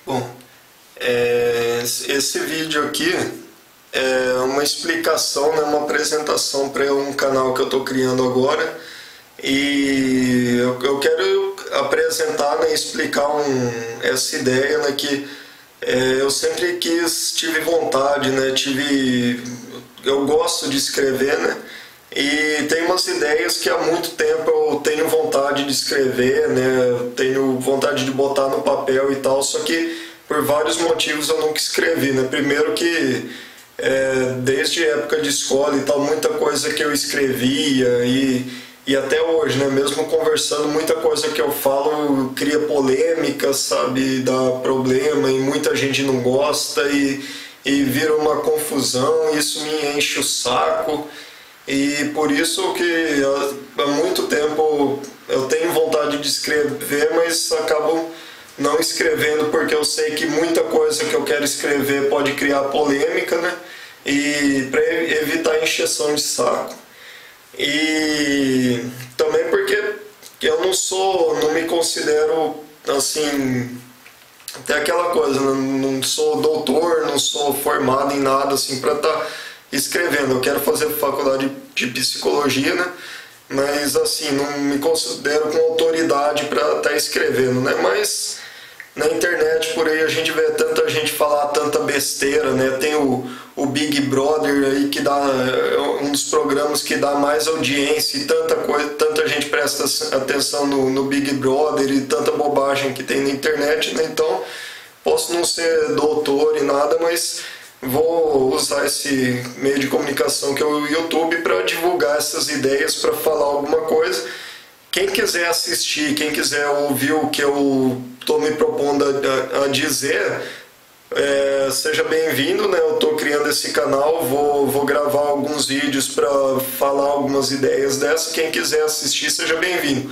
Bom, esse vídeo aqui é uma explicação, né, uma apresentação para um canal que eu estou criando agora, e eu quero apresentar, né, explicar essa ideia, né, que eu sempre tive vontade, né, eu gosto de escrever, né, e tem umas ideias que há muito tempo eu tenho vontade de escrever, né, tenho vontade de botar no papel e tal, só que por vários motivos eu nunca escrevi, né. Primeiro que desde época de escola e tal, muita coisa que eu escrevia e até hoje, né, mesmo conversando, muita coisa que eu falo cria polêmica, sabe, dá problema e muita gente não gosta e vira uma confusão, isso me enche o saco. E por isso que há muito tempo eu tenho vontade de escrever, mas acabo não escrevendo porque eu sei que muita coisa que eu quero escrever pode criar polêmica, né? E para evitar encheção de saco. E também porque eu não me considero assim, tem aquela coisa, não sou doutor, não sou formado em nada assim para estar escrevendo. Eu quero fazer faculdade de psicologia, né? Mas assim, não me considero com autoridade para estar escrevendo, né? Mas na internet por aí a gente vê tanta gente falar tanta besteira, né? Tem o Big Brother aí que dá um dos programas que dá mais audiência e tanta gente presta atenção no Big Brother e tanta bobagem que tem na internet, né? Então posso não ser doutor e nada, mas vou usar esse meio de comunicação que é o YouTube para divulgar essas ideias, para falar alguma coisa. Quem quiser assistir, quem quiser ouvir o que eu estou me propondo a dizer, seja bem-vindo, né? Eu estou criando esse canal, vou gravar alguns vídeos para falar algumas ideias dessas. Quem quiser assistir, seja bem-vindo.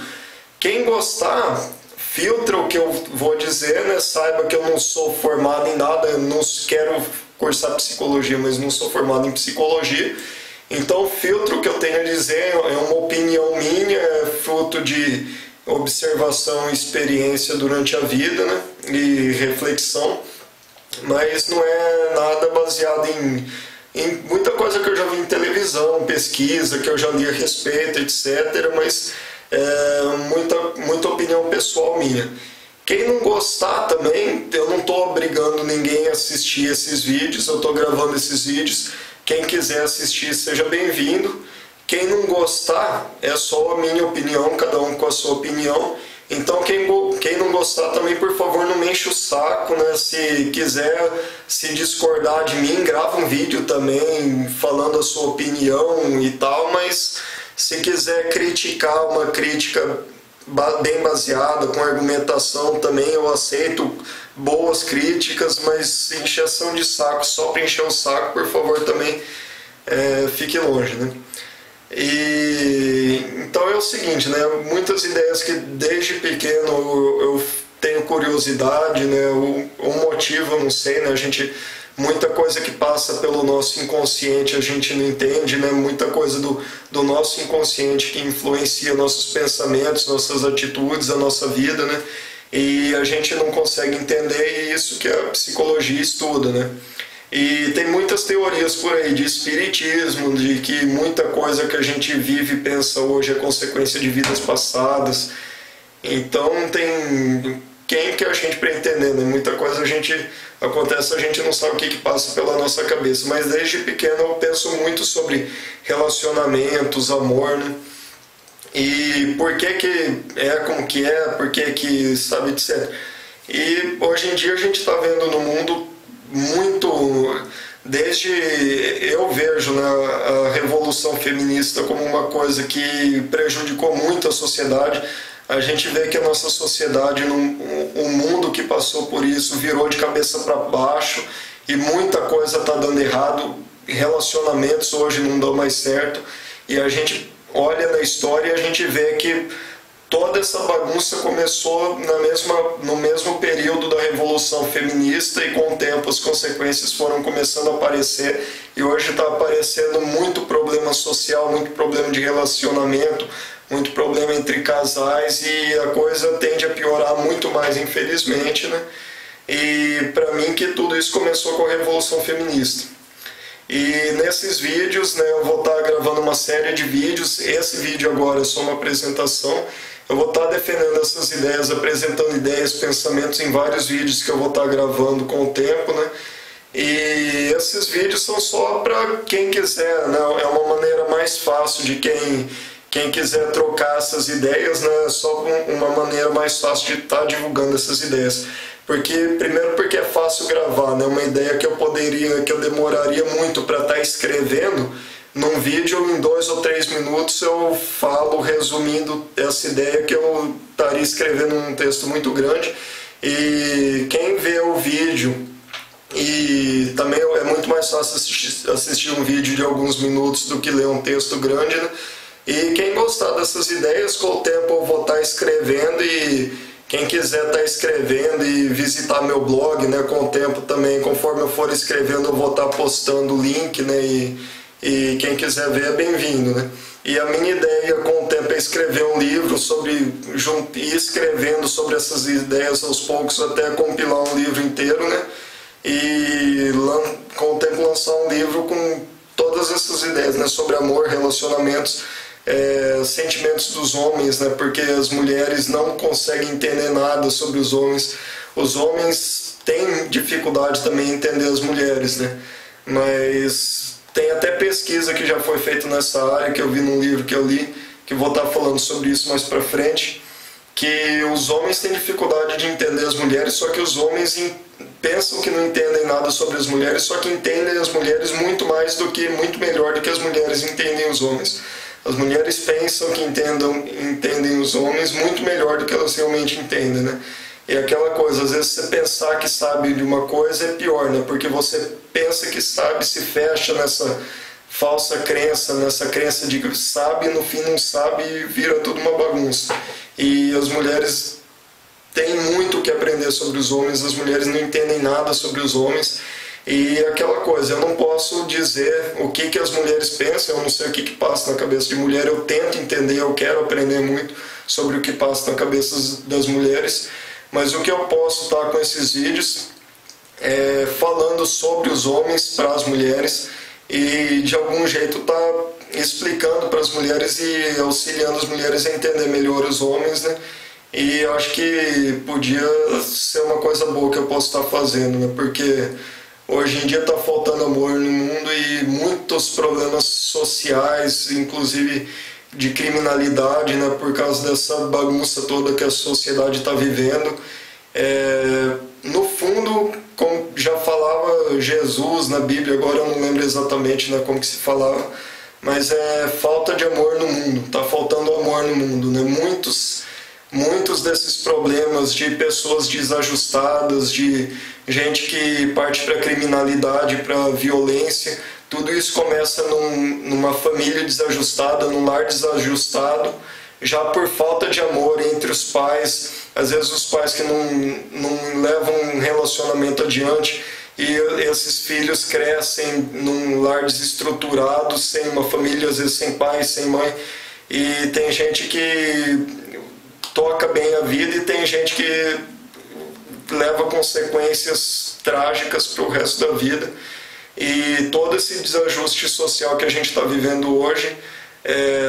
Quem gostar, filtra o que eu vou dizer, né? Saiba que eu não sou formado em nada, eu não quero cursar psicologia, mas não sou formado em psicologia. Então, o filtro que eu tenho a dizer é uma opinião minha, é fruto de observação e experiência durante a vida, né? E reflexão, mas não é nada baseado em muita coisa que eu já vi em televisão, pesquisa, que eu já li a respeito, etc., mas muita opinião pessoal minha. Quem não gostar também, eu não estou obrigando ninguém a assistir esses vídeos, eu estou gravando esses vídeos. Quem quiser assistir, seja bem-vindo. Quem não gostar, é só a minha opinião, cada um com a sua opinião. Então quem não gostar também, por favor, não me enche o saco, né? Se quiser se discordar de mim, grava um vídeo também falando a sua opinião e tal, mas se quiser criticar, uma crítica bem baseada, com argumentação também, eu aceito boas críticas, mas encheção de saco só para encher o saco, por favor, também fique longe, né? E então é o seguinte, né? Muitas ideias que desde pequeno eu tenho curiosidade, né? O motivo eu não sei, né? Muita coisa que passa pelo nosso inconsciente a gente não entende, né? Muita coisa do nosso inconsciente que influencia nossos pensamentos, nossas atitudes, a nossa vida, né? E a gente não consegue entender, e isso que a psicologia estuda, né? E tem muitas teorias por aí de espiritismo, de que muita coisa que a gente vive e pensa hoje é consequência de vidas passadas. Então tem quem que a gente para entender, né? Muita coisa acontece, a gente não sabe o que passa pela nossa cabeça, mas desde pequeno eu penso muito sobre relacionamentos, amor, né? E por que é como que é, por que sabe, etc. E hoje em dia a gente está vendo no mundo muito, eu vejo, né, a revolução feminista como uma coisa que prejudicou muito a sociedade. A gente vê que a nossa sociedade, o mundo que passou por isso, virou de cabeça para baixo e muita coisa está dando errado. Relacionamentos hoje não dão mais certo e a gente olha na história e a gente vê que toda essa bagunça começou no mesmo período da Revolução Feminista, e com o tempo as consequências foram começando a aparecer, e hoje está aparecendo muito problema social, muito problema de relacionamento, muito problema entre casais, e a coisa tende a piorar muito mais, infelizmente, né? E para mim que tudo isso começou com a Revolução Feminista. E nesses vídeos, né, eu vou estar gravando uma série de vídeos. Esse vídeo agora é só uma apresentação. Eu vou estar defendendo essas ideias, apresentando ideias, pensamentos em vários vídeos que eu vou estar gravando com o tempo, né? E esses vídeos são só para quem quiser, né? É uma maneira mais fácil de quem quiser trocar essas ideias, né? É só uma maneira mais fácil de estar divulgando essas ideias. Primeiro porque é fácil gravar, né? Uma ideia que eu demoraria muito para estar escrevendo, num vídeo em 2 ou 3 minutos eu falo resumindo essa ideia que eu estaria escrevendo um texto muito grande. E quem vê o vídeo, e também é muito mais fácil assistir um vídeo de alguns minutos do que ler um texto grande, né? E quem gostar dessas ideias, com o tempo eu vou estar escrevendo, e quem quiser estar escrevendo e visitar meu blog, né, com o tempo também, conforme eu for escrevendo eu vou estar postando o link, né, e quem quiser ver é bem-vindo, né? E a minha ideia com o tempo é escrever um livro ir escrevendo sobre essas ideias aos poucos até compilar um livro inteiro, né? E com o tempo lançar um livro com todas essas ideias, né, sobre amor, relacionamentos, sentimentos dos homens, né, porque as mulheres não conseguem entender nada sobre os homens. Os homens têm dificuldade também em entender as mulheres, né, mas tem até pesquisa que já foi feita nessa área, que eu vi num livro que eu li, que vou estar falando sobre isso mais pra frente, que os homens têm dificuldade de entender as mulheres, só que os homens pensam que não entendem nada sobre as mulheres, só que entendem as mulheres muito melhor do que as mulheres entendem os homens. As mulheres pensam que entendem os homens muito melhor do que elas realmente entendem, né? E aquela coisa, às vezes você pensar que sabe de uma coisa é pior, né? Porque você pensa que sabe, se fecha nessa falsa crença, nessa crença de que sabe e no fim não sabe e vira tudo uma bagunça. E as mulheres têm muito o que aprender sobre os homens, as mulheres não entendem nada sobre os homens. E aquela coisa, eu não posso dizer o que as mulheres pensam, eu não sei o que passa na cabeça de mulher, eu tento entender, eu quero aprender muito sobre o que passa na cabeça das mulheres, mas o que eu posso estar com esses vídeos é falando sobre os homens para as mulheres e de algum jeito tá explicando para as mulheres e auxiliando as mulheres a entender melhor os homens, né? E eu acho que podia ser uma coisa boa que eu posso estar fazendo, né? Porque hoje em dia está faltando amor no mundo e muitos problemas sociais, inclusive de criminalidade, né, por causa dessa bagunça toda que a sociedade está vivendo. No fundo, como já falava Jesus na Bíblia, agora eu não lembro exatamente, né, como que se falava, mas é falta de amor no mundo, está faltando amor no mundo, né? Muitos desses problemas de pessoas desajustadas, de gente que parte para criminalidade, para violência, tudo isso começa numa família desajustada, num lar desajustado, já por falta de amor entre os pais, às vezes os pais que não levam um relacionamento adiante, e esses filhos crescem num lar desestruturado, sem uma família, às vezes sem pai, sem mãe, e tem gente que toca bem a vida e tem gente que leva consequências trágicas para o resto da vida. E todo esse desajuste social que a gente está vivendo hoje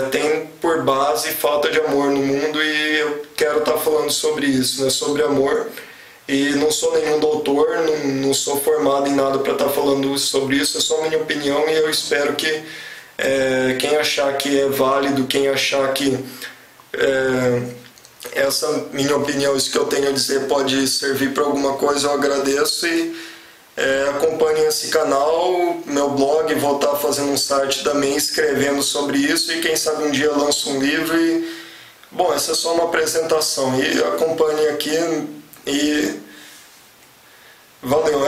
tem por base falta de amor no mundo, e eu quero estar falando sobre isso, né? Sobre amor. E não sou nenhum doutor, não sou formado em nada para estar falando sobre isso, é só minha opinião, e eu espero que quem achar que é válido, quem achar que essa minha opinião, isso que eu tenho a dizer pode servir para alguma coisa, eu agradeço. E acompanhem esse canal, meu blog, vou estar fazendo um site também escrevendo sobre isso, e quem sabe um dia eu lanço um livro. E bom, essa é só uma apresentação, e acompanhem aqui, e valeu.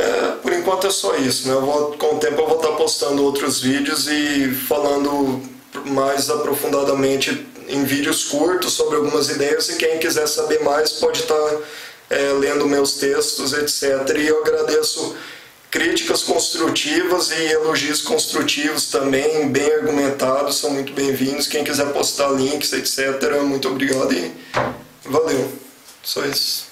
Por enquanto é só isso, né? Com o tempo eu vou estar postando outros vídeos e falando mais aprofundadamente em vídeos curtos sobre algumas ideias, e quem quiser saber mais pode estar lendo meus textos, etc. E eu agradeço críticas construtivas e elogios construtivos também, bem argumentados, são muito bem-vindos. Quem quiser postar links, etc., muito obrigado e valeu. Só isso.